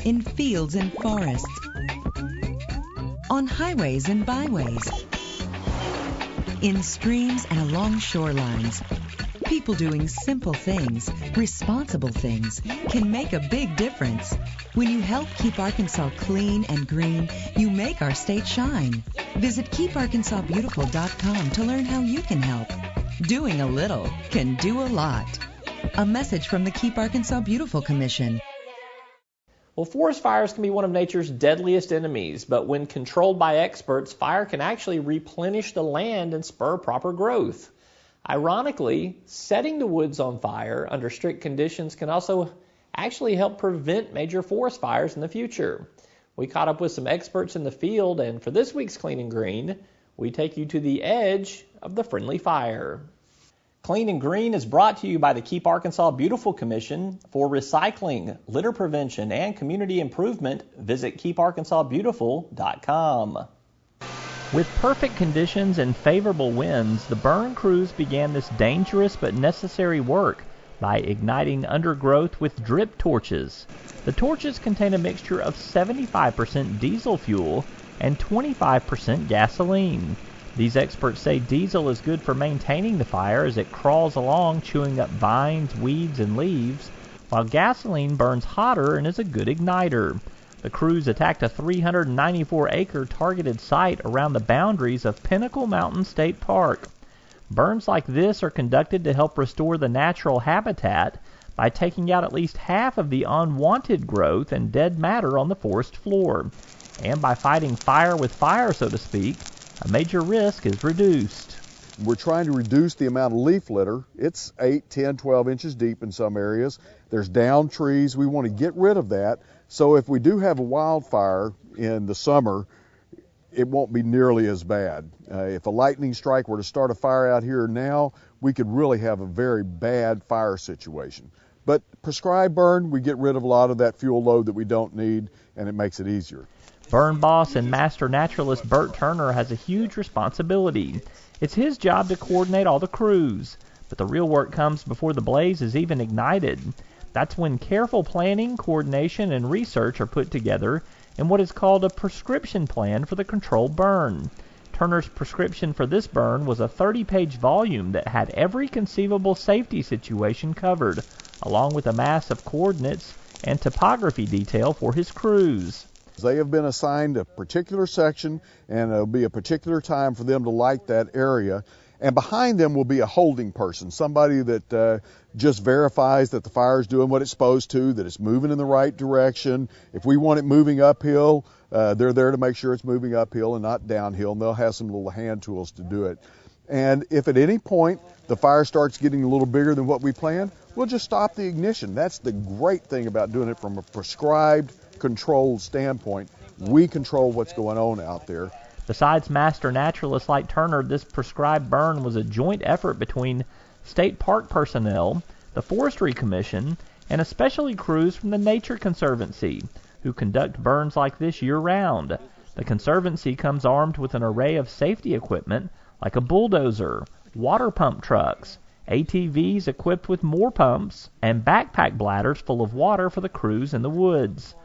in fields and forests, on highways and byways, in streams and along shorelines. People doing simple things, responsible things, can make a big difference. When you help keep Arkansas clean and green, you make our state shine. Visit KeepArkansasBeautiful.com to learn how you can help. Doing a little can do a lot. A message from the Keep Arkansas Beautiful Commission. Well, forest fires can be one of nature's deadliest enemies, but when controlled by experts, fire can actually replenish the land and spur proper growth. Ironically, setting the woods on fire under strict conditions can also actually help prevent major forest fires in the future. We caught up with some experts in the field, and for this week's Clean and Green, we take you to the edge of the friendly fire. Clean and Green is brought to you by the Keep Arkansas Beautiful Commission. For recycling, litter prevention, and community improvement, visit KeepArkansasBeautiful.com. With perfect conditions and favorable winds, the burn crews began this dangerous but necessary work by igniting undergrowth with drip torches. The torches contain a mixture of 75% diesel fuel and 25% gasoline. These experts say diesel is good for maintaining the fire as it crawls along, chewing up vines, weeds, and leaves, while gasoline burns hotter and is a good igniter. The crews attacked a 394-acre targeted site around the boundaries of Pinnacle Mountain State Park. Burns like this are conducted to help restore the natural habitat by taking out at least half of the unwanted growth and dead matter on the forest floor. And by fighting fire with fire, so to speak, a major risk is reduced. We're trying to reduce the amount of leaf litter. It's 8, 10, 12 inches deep in some areas. There's downed trees. We want to get rid of that. So if we do have a wildfire in the summer, it won't be nearly as bad. If a lightning strike were to start a fire out here now, we could really have a very bad fire situation. But prescribed burn, we get rid of a lot of that fuel load that we don't need, and it makes it easier. Burn boss and master naturalist Bert Turner has a huge responsibility. It's his job to coordinate all the crews, but the real work comes before the blaze is even ignited. That's when careful planning, coordination, and research are put together in what is called a prescription plan for the controlled burn. Turner's prescription for this burn was a 30-page volume that had every conceivable safety situation covered, along with a mass of coordinates and topography detail for his crews. They have been assigned a particular section, and it'll be a particular time for them to light that area. And behind them will be a holding person, somebody that just verifies that the fire is doing what it's supposed to, that it's moving in the right direction. If we want it moving uphill, they're there to make sure it's moving uphill and not downhill, and they'll have some little hand tools to do it. And if at any point the fire starts getting a little bigger than what we planned, we'll just stop the ignition. That's the great thing about doing it from a prescribed, controlled standpoint. We control what's going on out there. Besides master naturalists like Turner, this prescribed burn was a joint effort between state park personnel, the Forestry Commission, and especially crews from the Nature Conservancy, who conduct burns like this year-round. The Conservancy comes armed with an array of safety equipment like a bulldozer, water pump trucks, ATVs equipped with more pumps, and backpack bladders full of water for the crews in the woods.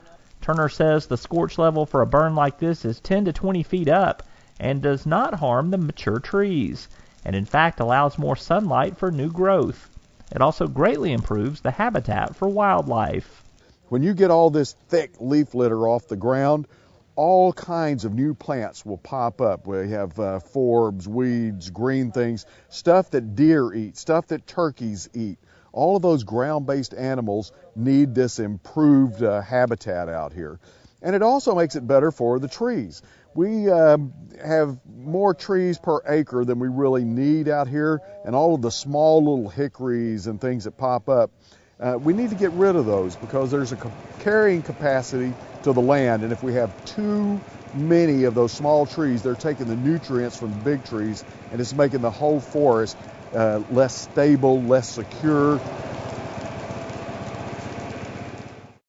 Turner says the scorch level for a burn like this is 10 to 20 feet up and does not harm the mature trees, and in fact allows more sunlight for new growth. It also greatly improves the habitat for wildlife. When you get all this thick leaf litter off the ground, all kinds of new plants will pop up. We have forbs, weeds, green things, stuff that deer eat, stuff that turkeys eat. All of those ground-based animals need this improved habitat out here. And it also makes it better for the trees. We have more trees per acre than we really need out here, and all of the small little hickories and things that pop up, we need to get rid of those because there's a carrying capacity to the land, and if we have too many of those small trees, they're taking the nutrients from the big trees, and it's making the whole forest less stable, less secure,